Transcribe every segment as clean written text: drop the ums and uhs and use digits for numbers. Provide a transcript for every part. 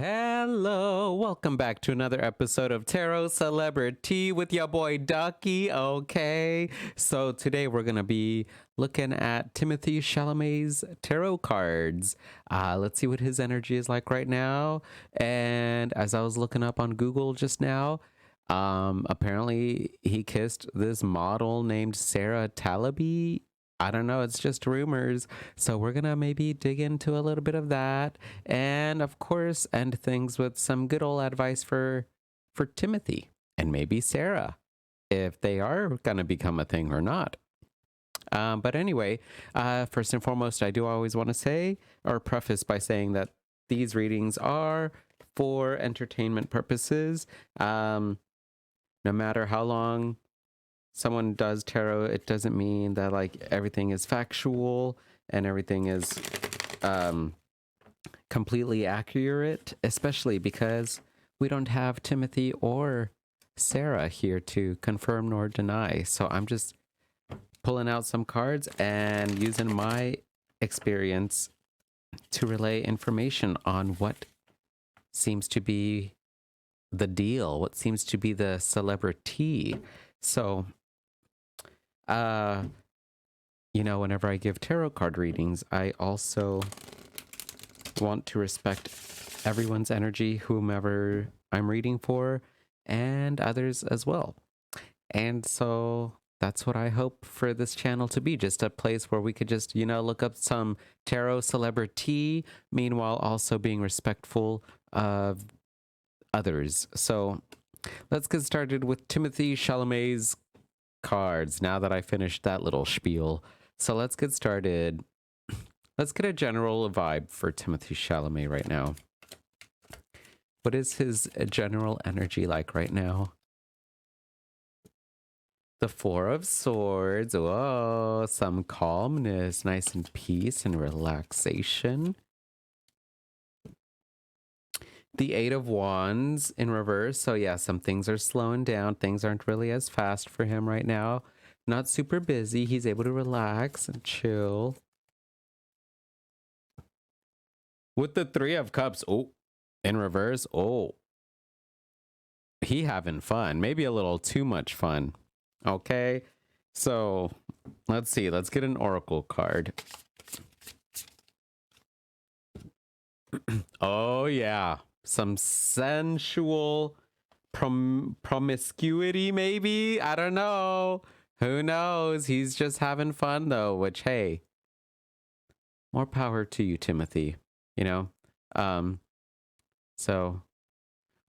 Hello, welcome back to another episode of Tarot CelebriTEA with your boy Ducky. Okay, so today we're gonna be looking at Timothee Chalamet's tarot cards. Let's see what his energy is like right now. And as I was looking up on Google just now, apparently he kissed this model named Sarah Talaby. I don't know, it's just rumors. So we're gonna maybe dig into a little bit of that, and of course end things with some good old advice for Timothy and maybe Sarah, if they are gonna become a thing or not. But anyway, first and foremost, I do always want to say or preface by saying that these readings are for entertainment purposes. No matter how long someone does tarot, it doesn't mean that like everything is factual and everything is completely accurate, especially because we don't have Timothy or Sarah here to confirm nor deny. So I'm just pulling out some cards and using my experience to relay information on what seems to be the deal, what seems to be the celebrity. So whenever I give tarot card readings, I also want to respect everyone's energy, whomever I'm reading for, and others as well. And so that's what I hope for this channel to be, just a place where we could just, look up some tarot celebrity, meanwhile also being respectful of others. So let's get started with Timothee Chalamet's cards now that I finished that little spiel. So let's get started. Let's get a general vibe for Timothee Chalamet right now. What is his general energy like right now? The Four of Swords. Whoa, some calmness, nice and peace and relaxation. The Eight of Wands in reverse. So yeah, some things are slowing down. Things aren't really as fast for him right now. Not super busy. He's able to relax and chill. With the Three of Cups, oh, in reverse, oh. He having fun. Maybe a little too much fun. Okay, so let's see. Let's get an oracle card. Oh yeah, some sensual promiscuity maybe. I don't know. Who knows? He's just having fun though, which hey, more power to you, Timothy. So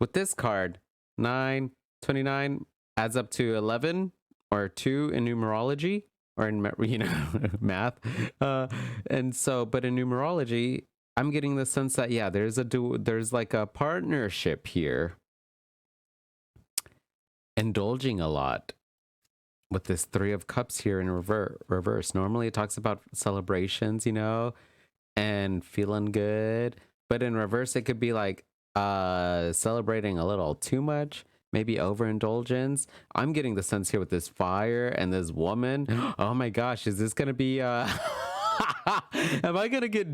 with this card, 9, 29 adds up to 11 or 2 in numerology or in math. And so, but in numerology, I'm getting the sense that yeah, there's like a partnership here, indulging a lot with this Three of Cups here in reverse. Normally it talks about celebrations, and feeling good, but in reverse it could be like celebrating a little too much, maybe overindulgence. I'm getting the sense here with this fire and this woman. Oh my gosh, is this gonna be am I gonna get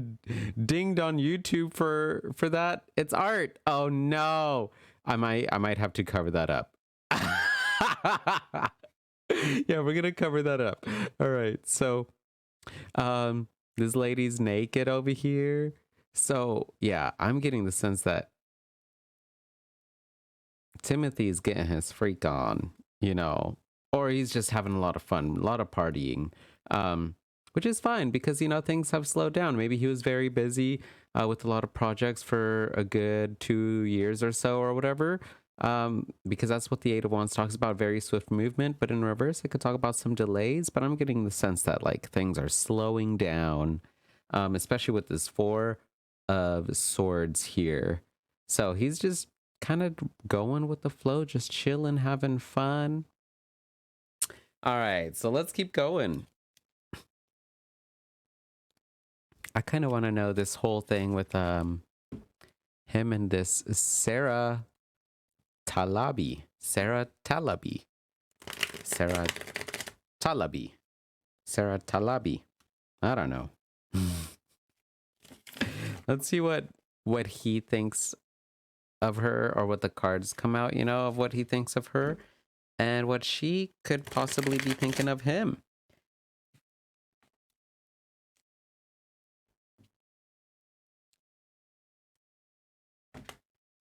dinged on YouTube for that? It's art. Oh no, I might have to cover that up. Yeah, we're gonna cover that up. All right, so this lady's naked over here. So yeah, I'm getting the sense that Timothy's getting his freak on, or he's just having a lot of fun, a lot of partying, which is fine because, things have slowed down. Maybe he was very busy with a lot of projects for a good 2 years or so or whatever, because that's what the Eight of Wands talks about, very swift movement. But in reverse, it could talk about some delays, but I'm getting the sense that like things are slowing down, especially with this Four of Swords here. So he's just kind of going with the flow, just chilling, having fun. All right, so let's keep going. I kind of want to know this whole thing with him and this Sarah Talaby. Sarah Talaby. I don't know. Let's see what he thinks of her, or what the cards come out, you know, of what he thinks of her and what she could possibly be thinking of him.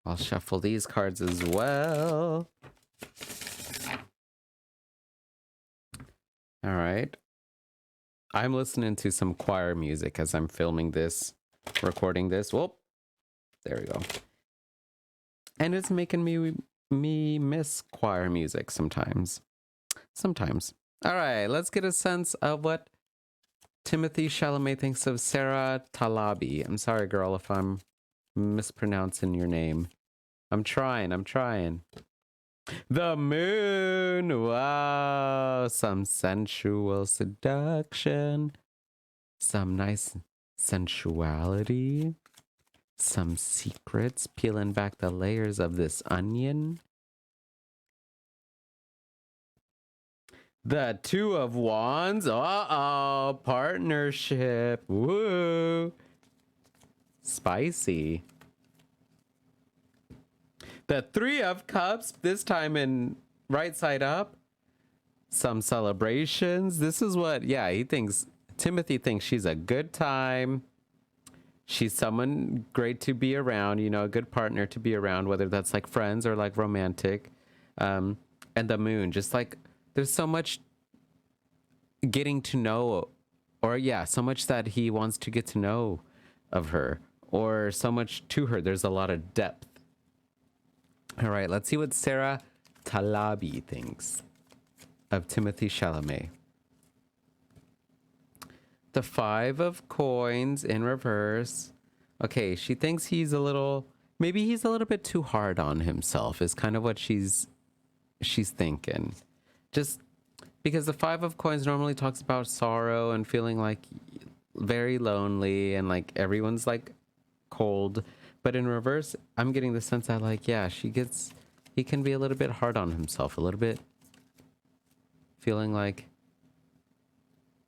I'll shuffle these cards as well. All right. I'm listening to some choir music as I'm filming this, recording this. Whoop. There we go. And it's making me miss choir music sometimes. Sometimes. All right, let's get a sense of what Timothee Chalamet thinks of Sarah Talabi. I'm sorry, girl, if I'm mispronouncing your name. I'm trying. The moon. Wow. Some sensual seduction. Some nice sensuality. Some secrets. Peeling back the layers of this onion. The Two of Wands. Uh-oh. Partnership. Woo. Spicy. The Three of Cups, this time in right side up. Some celebrations. This is what, yeah, Timothy thinks she's a good time. She's someone great to be around, you know, a good partner to be around, whether that's like friends or like romantic. And the moon, just like there's so much getting to know, or yeah, so much that he wants to get to know of her, or so much to her. There's a lot of depth. All right, let's see what Sarah Talabi thinks of Timothee Chalamet. The Five of Coins in reverse. Okay, she thinks maybe he's a little bit too hard on himself is kind of what she's thinking. Just because the Five of Coins normally talks about sorrow and feeling like very lonely and like everyone's like cold. But in reverse, I'm getting the sense that like, yeah, he can be a little bit hard on himself, a little bit feeling like,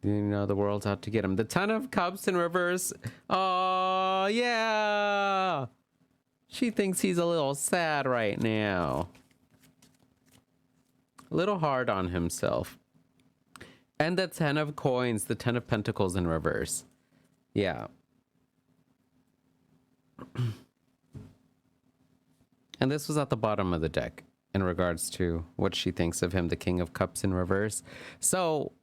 you know, the world's out to get him. The Ten of Cups in reverse. Oh, yeah. She thinks he's a little sad right now. A little hard on himself. And the Ten of Coins, the Ten of Pentacles in reverse. Yeah. And this was at the bottom of the deck in regards to what she thinks of him, the King of Cups in reverse. So,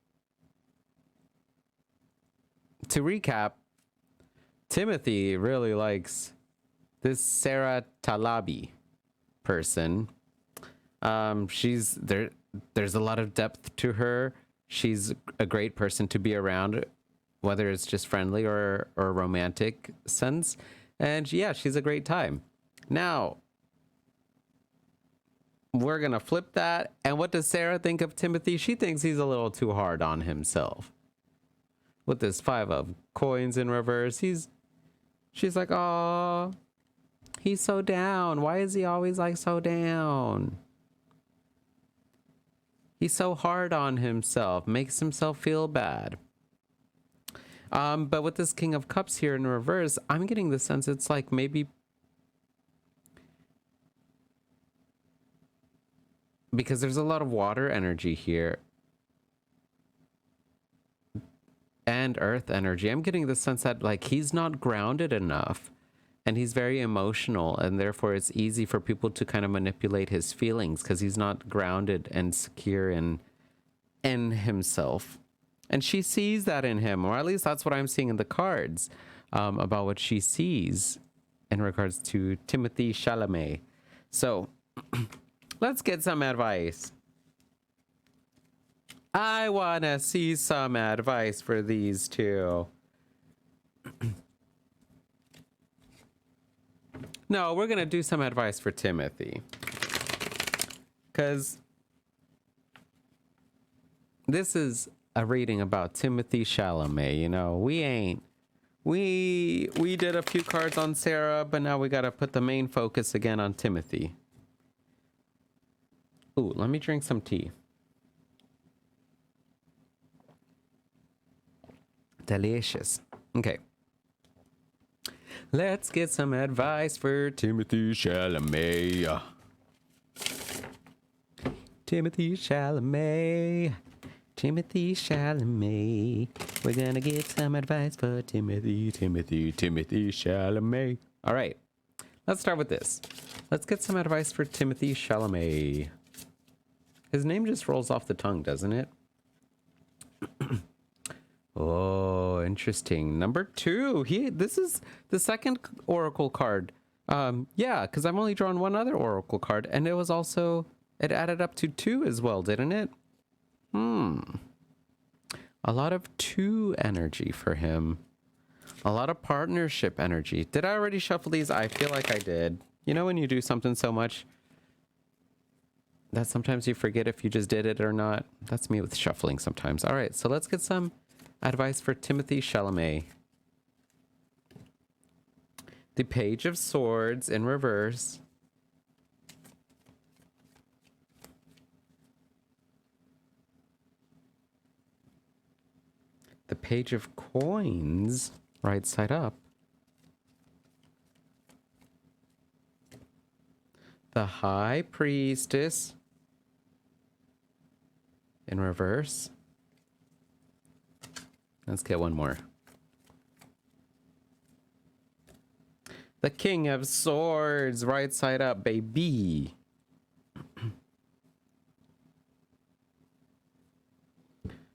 to recap, Timothy really likes this Sarah Talabi person. She's there. There's a lot of depth to her. She's a great person to be around, whether it's just friendly or romantic sense. And yeah, she's a great time. Now, we're going to flip that. And what does Sarah think of Timothy? She thinks he's a little too hard on himself. With this Five of Coins in reverse, she's like, oh, he's so down. Why is he always like so down? He's so hard on himself, makes himself feel bad. But with this King of Cups here in reverse, I'm getting the sense it's like maybe because there's a lot of water energy here and earth energy. I'm getting the sense that like he's not grounded enough and he's very emotional, and therefore it's easy for people to kind of manipulate his feelings because he's not grounded and secure in himself. And she sees that in him, or at least that's what I'm seeing in the cards about what she sees in regards to Timothee Chalamet. So let's get some advice. I want to see some advice for these two. No, we're going to do some advice for Timothy. Because this is a reading about Timothee Chalamet. You know, we did a few cards on Sarah, but now we got to put the main focus again on Timothy. Ooh, let me drink some tea. Delicious. Okay. Let's get some advice for Timothee Chalamet. Timothee Chalamet. Timothee Chalamet. We're gonna get some advice for Timothee Chalamet. All right, let's start with this. Let's get some advice for Timothee Chalamet. His name just rolls off the tongue, doesn't it? Oh, interesting. Number 2. This is the second oracle card. Yeah, because I've only drawn one other oracle card, and it added up to 2 as well, didn't it? A lot of 2 energy for him. A lot of partnership energy. Did I already shuffle these? I feel like I did. You know when you do something so much that sometimes you forget if you just did it or not? That's me with shuffling sometimes. All right, so let's get some advice for Timothee Chalamet. The Page of Swords in reverse. The Page of Coins, right side up. The High Priestess in reverse. Let's get one more. The King of Swords, right side up, baby.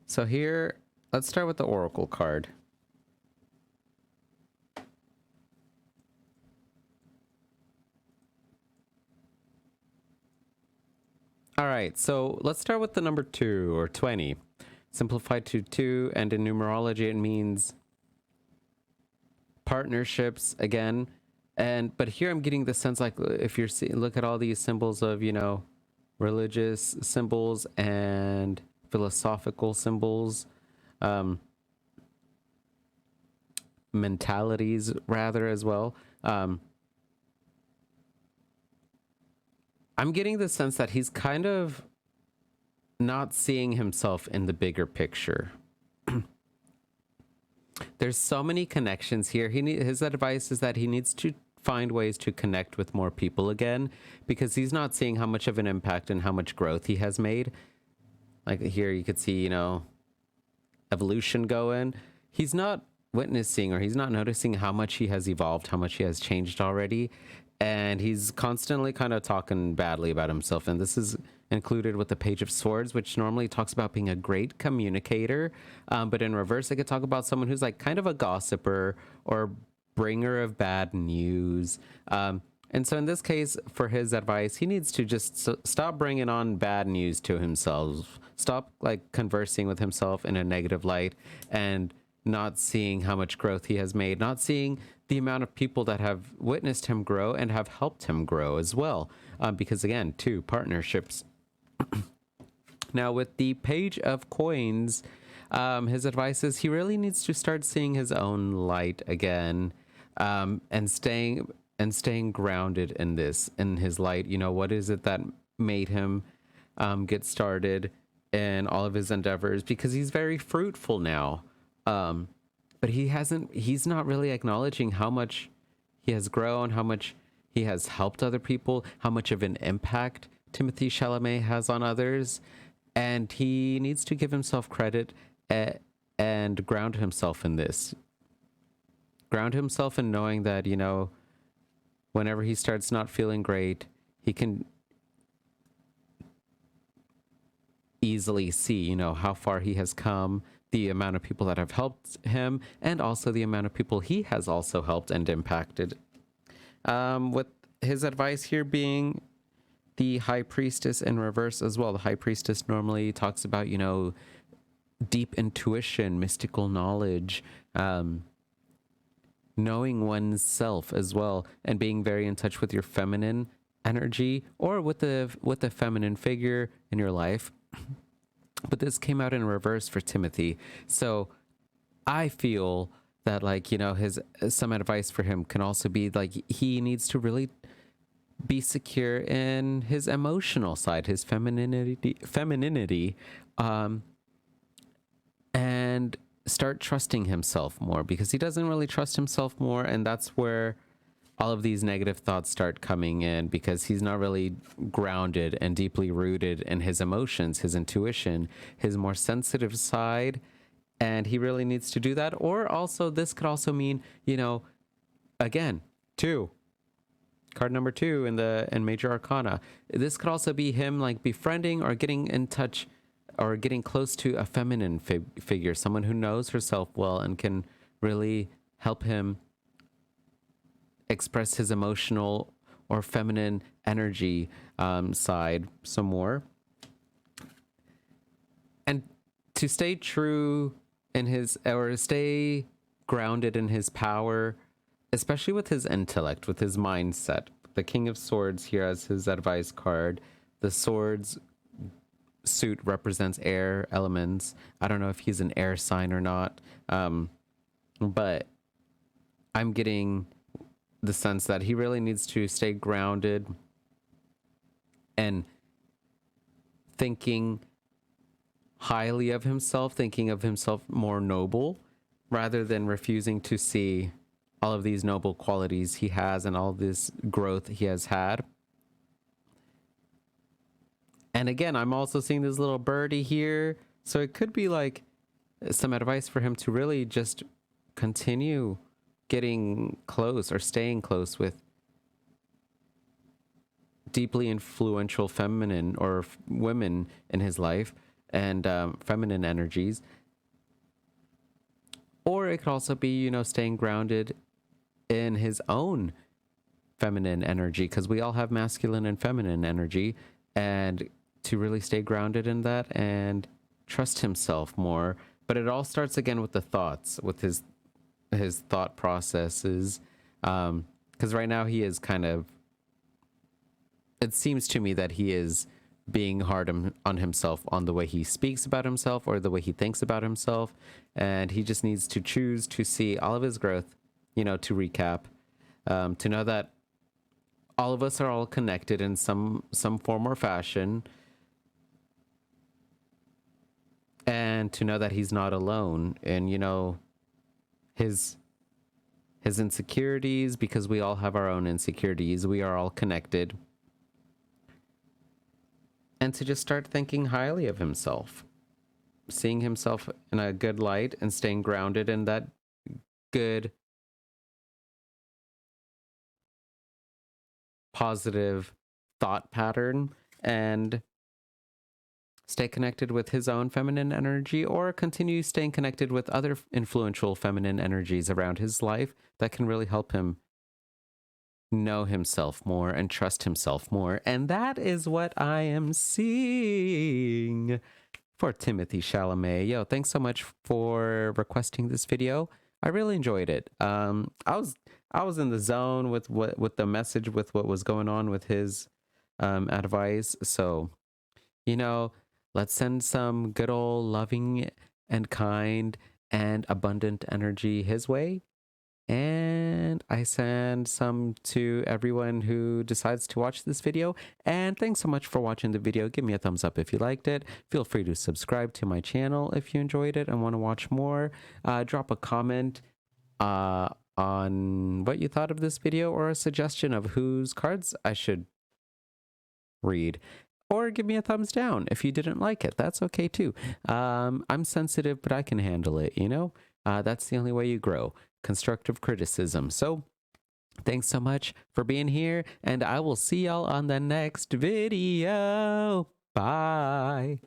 So here, let's start with the Oracle card. All right, so let's start with the number 2 or 20. Simplified to 2, and in numerology it means partnerships again. But here I'm getting the sense, like, if you're seeing, look at all these symbols of, you know, religious symbols and philosophical symbols, mentalities rather as well. I'm getting the sense that he's kind of not seeing himself in the bigger picture. There's so many connections here. His advice is that he needs to find ways to connect with more people again, because he's not seeing how much of an impact and how much growth he has made. Like here you could see, you know, evolution going. He's not witnessing, or he's not noticing how much he has evolved, how much he has changed already. And he's constantly kind of talking badly about himself. And this is included with the Page of Swords, which normally talks about being a great communicator. But in reverse, I could talk about someone who's like kind of a gossiper or bringer of bad news. And so in this case, for his advice, he needs to just stop bringing on bad news to himself. Stop like conversing with himself in a negative light and not seeing how much growth he has made, not seeing the amount of people that have witnessed him grow and have helped him grow as well. Because again, 2 partnerships. Now with the Page of Coins, his advice is he really needs to start seeing his own light again, and staying grounded in his light. You know, what is it that made him get started in all of his endeavors? Because he's very fruitful now. But he's not really acknowledging how much he has grown, how much he has helped other people, how much of an impact Timothee Chalamet has on others. And he needs to give himself credit and ground himself in this. Ground himself in knowing that, you know, whenever he starts not feeling great, he can easily see, you know, how far he has come, the amount of people that have helped him, and also the amount of people he has also helped and impacted. With his advice here being the High Priestess in reverse as well. The High Priestess normally talks about, you know, deep intuition, mystical knowledge, knowing one's self as well, and being very in touch with your feminine energy or with the feminine figure in your life. But this came out in reverse for Timothee. So I feel that, like, you know, some advice for him can also be like, he needs to really be secure in his emotional side, his femininity, and start trusting himself more, because he doesn't really trust himself more. And that's where all of these negative thoughts start coming in, because he's not really grounded and deeply rooted in his emotions, his intuition, his more sensitive side. And he really needs to do that. Or also, this could also mean, again, two. Card number 2 in Major Arcana. This could also be him like befriending or getting in touch or getting close to a feminine figure, someone who knows herself well and can really help him express his emotional or feminine energy side some more. And to stay true in his, or stay grounded in his power, especially with his intellect, with his mindset. The King of Swords here as his advice card. The swords suit represents air elements. I don't know if he's an air sign or not, but I'm getting the sense that he really needs to stay grounded and thinking highly of himself, thinking of himself more noble, rather than refusing to see all of these noble qualities he has and all this growth he has had. And again, I'm also seeing this little birdie here. So it could be like some advice for him to really just continue getting close or staying close with deeply influential feminine or women in his life, and feminine energies. Or it could also be, staying grounded in his own feminine energy, because we all have masculine and feminine energy, and to really stay grounded in that and trust himself more. But it all starts again with the thoughts, with his thought processes, because right now he is kind of, it seems to me that he is being hard on himself, on the way he speaks about himself or the way he thinks about himself. And he just needs to choose to see all of his growth, to recap, to know that all of us are all connected in some form or fashion, and to know that he's not alone. And, his insecurities, because we all have our own insecurities. We are all connected. And to just start thinking highly of himself, seeing himself in a good light and staying grounded in that good, positive thought pattern, and stay connected with his own feminine energy, or continue staying connected with other influential feminine energies around his life that can really help him know himself more and trust himself more. And that is what I am seeing for Timothee Chalamet. Yo, thanks so much for requesting this video. I really enjoyed it. I was in the zone with the message, with what was going on with his advice. So, let's send some good old loving and kind and abundant energy his way. And I send some to everyone who decides to watch this video. And thanks so much for watching the video. Give me a thumbs up if you liked it. Feel free to subscribe to my channel if you enjoyed it and want to watch more. Drop a comment on what you thought of this video, or a suggestion of whose cards I should read. Or give me a thumbs down if you didn't like it. That's okay too. I'm sensitive, but I can handle it, That's the only way you grow. Constructive criticism. So thanks so much for being here, and I will see y'all on the next video. Bye.